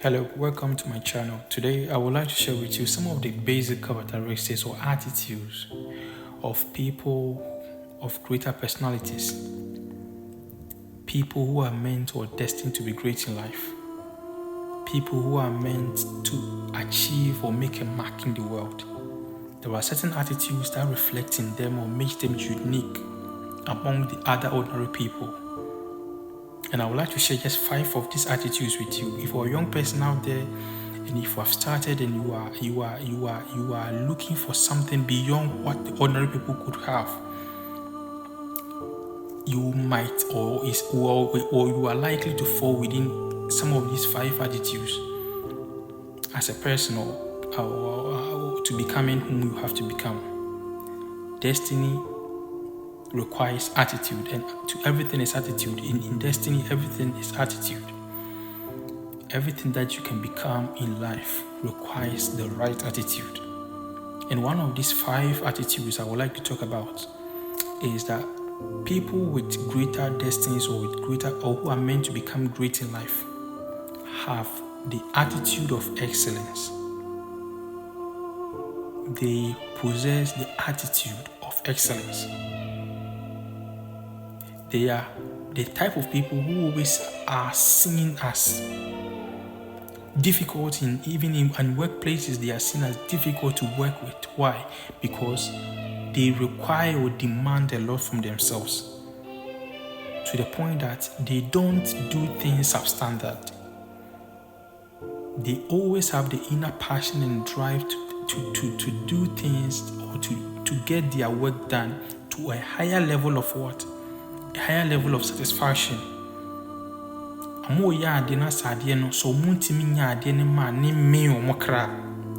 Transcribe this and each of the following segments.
Hello, welcome to my channel. Today I would like to share with you some of the basic characteristics or attitudes of people of greater personalities, people who are meant or destined to be great in life, people who are meant to achieve or make a mark in the world. There are certain attitudes that reflect in them or make them unique among the other ordinary people. And I would like to share just 5 of these attitudes with you. If you're a young person out there, and if you have started and you are looking for something beyond what the ordinary people could have, you might or you are likely to fall within some of these 5 attitudes as a person or to becoming whom you have to become. Destiny requires attitude, and to everything is attitude. In destiny, everything is attitude. Everything that you can become in life requires the right attitude. And one of these 5 attitudes I would like to talk about is that people with greater destinies or who are meant to become great in life have the attitude of excellence. They possess the attitude of excellence. They are the type of people who always are seen as difficult in workplaces. They are seen as difficult to work with. Why? Because they require or demand a lot from themselves to the point that they don't do things substandard. They always have the inner passion and drive to do things or to get their work done to a higher level of what? A higher level of satisfaction.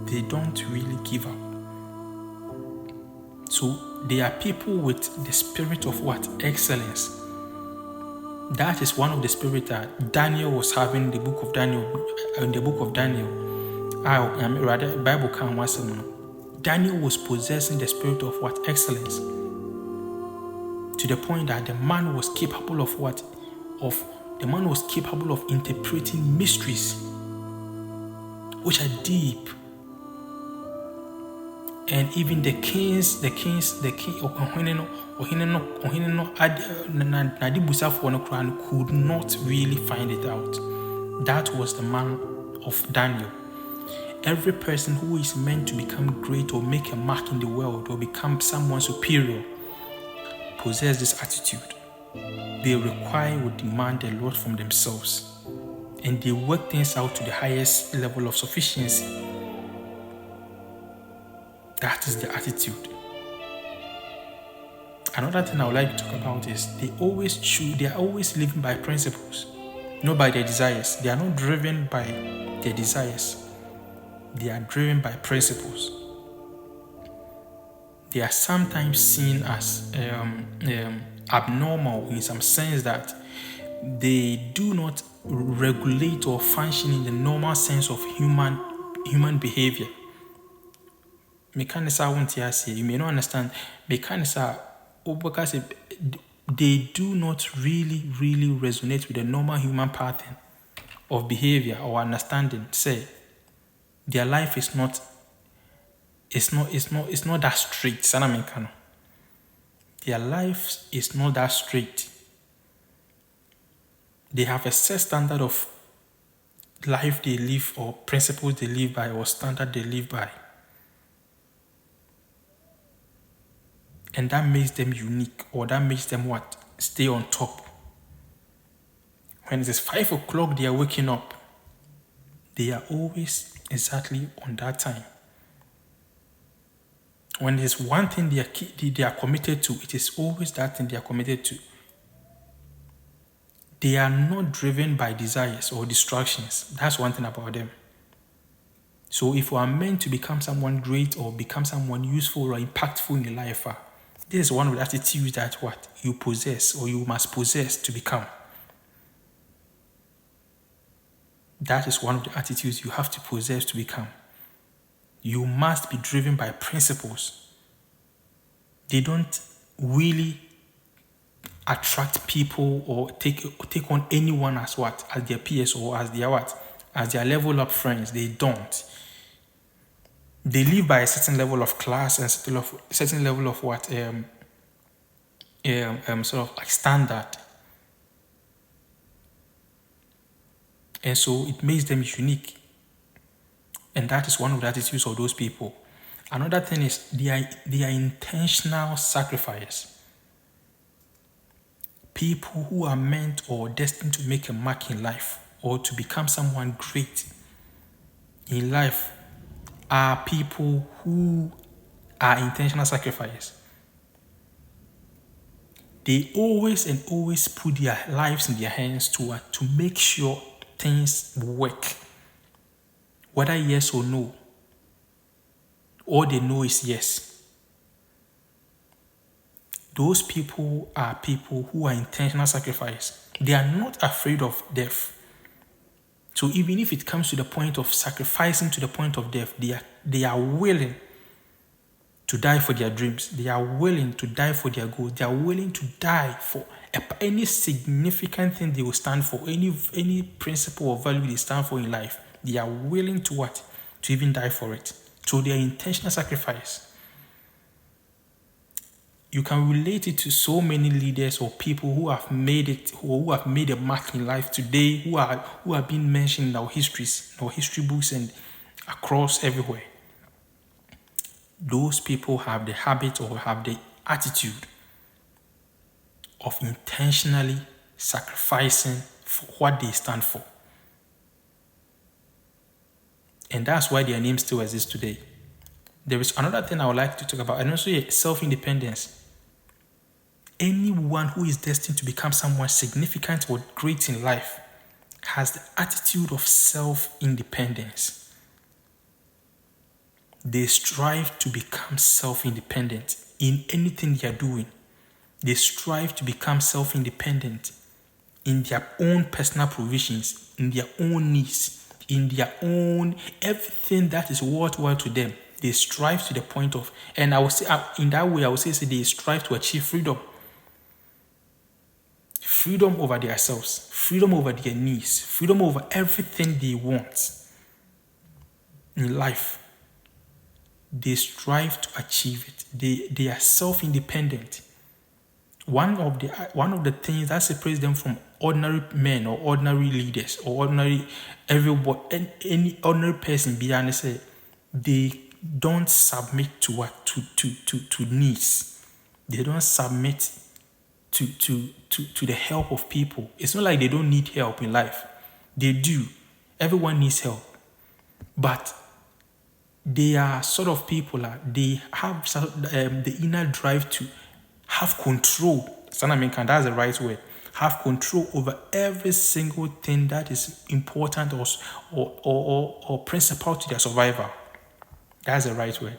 They don't really give up. So they are people with the spirit of what? Excellence. That is one of the spirit that Daniel was having in the book of Daniel. Bible can once Daniel was possessing the spirit of what? Excellence. To the point that the man was capable of what? The man was capable of interpreting mysteries which are deep. And even the king could not really find it out. That was the man of Daniel. Every person who is meant to become great or make a mark in the world or become someone superior possess this attitude. They require or demand a lot from themselves, and they work things out to the highest level of sufficiency. That is the attitude. Another thing I would like to talk about is they are always living by principles, not by their desires. They are not driven by their desires. They are driven by principles. They are sometimes seen as abnormal in some sense that they do not regulate or function in the normal sense of human behavior. You may not understand. Because they do not really resonate with the normal human pattern of behavior or understanding. Say their life is not that straight. Their life is not that straight. They have a set standard of life they live, or principles they live by, or standard they live by. And that makes them unique, or that makes them what? Stay on top. When it is 5 o'clock they are waking up, they are always exactly on that time. When there's one thing they are committed to, it is always that thing they are committed to. They are not driven by desires or distractions. That's one thing about them. So if you are meant to become someone great or become someone useful or impactful in life, this is one of the attitudes that what you possess or you must possess to become. That is one of the attitudes you have to possess to become. You must be driven by principles. They don't really attract people or take on anyone as what? As their peers or as their what? as their level up friends. They don't. They live by a certain level of class and certain level of what sort of like standard, and so it makes them unique. And that is one of the attitudes of those people. Another thing is they are intentional sacrifice. People who are meant or destined to make a mark in life or to become someone great in life are people who are intentional sacrifice. They always put their lives in their hands to make sure things work. Whether yes or no, all they know is yes. Those people are people who are intentional sacrifice. They are not afraid of death. So even if it comes to the point of sacrificing to the point of death, they are willing to die for their dreams. They are willing to die for their goals. They are willing to die for any significant thing they will stand for, any principle or value they stand for in life. They are willing to what? To even die for it. So they are intentional sacrifice. You can relate it to so many leaders or people who have made it, or who have made a mark in life today, who are being mentioned in our histories, in our history books, and across everywhere. Those people have the habit or have the attitude of intentionally sacrificing for what they stand for. And that's why their name still exists today. There is another thing I would like to talk about, and also self-independence. Anyone who is destined to become someone significant or great in life has the attitude of self-independence. They strive to become self-independent in anything they are doing. They strive to become self-independent in their own personal provisions, in their own needs, in their own everything that is worthwhile to them. They strive to the point of, and I would say, in that way, I would say they strive to achieve freedom. Freedom over themselves, freedom over their needs, freedom over everything they want in life. They strive to achieve it. They are self-independent. One of the things that separates them from ordinary men or ordinary leaders or any ordinary person, be honest, they don't submit to what to needs. They don't submit to the help of people. It's not like they don't need help in life. They do. Everyone needs help. But they are sort of people, they have the inner drive to have control. That's the right word. Have control over every single thing that is important or principal to their survival. That's the right word.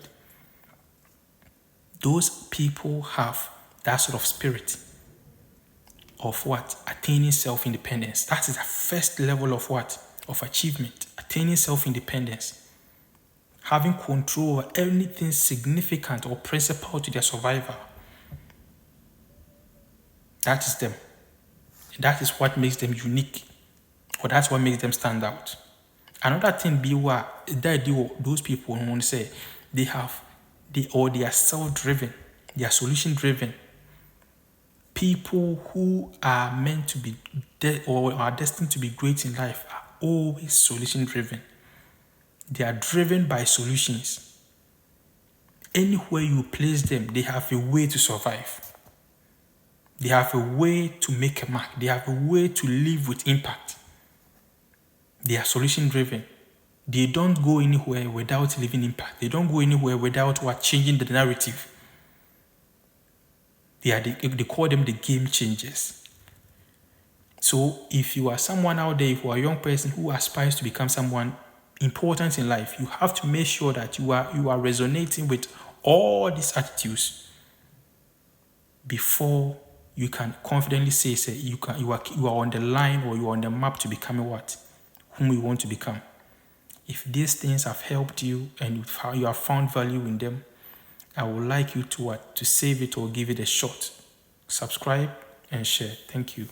Those people have that sort of spirit of what? Attaining self-independence. That is the first level of what? Of achievement. Attaining self-independence. Having control over anything significant or principal to their survival. That is them. That is what makes them unique. Or that's what makes them stand out. Another thing those people want to say, they are self-driven. They are solution-driven. People who are meant to be or are destined to be great in life are always solution-driven. They are driven by solutions. Anywhere you place them, they have a way to survive. They have a way to make a mark. They have a way to live with impact. They are solution-driven. They don't go anywhere without leaving impact. They don't go anywhere without changing the narrative. They call them the game changers. So if you are someone out there, if you are a young person who aspires to become someone important in life, you have to make sure that you are resonating with all these attitudes before you can confidently say you are on the line or you are on the map to becoming whom you want to become. If these things have helped you and you have found value in them, I would like you to save it or give it a shot. Subscribe and share. Thank you.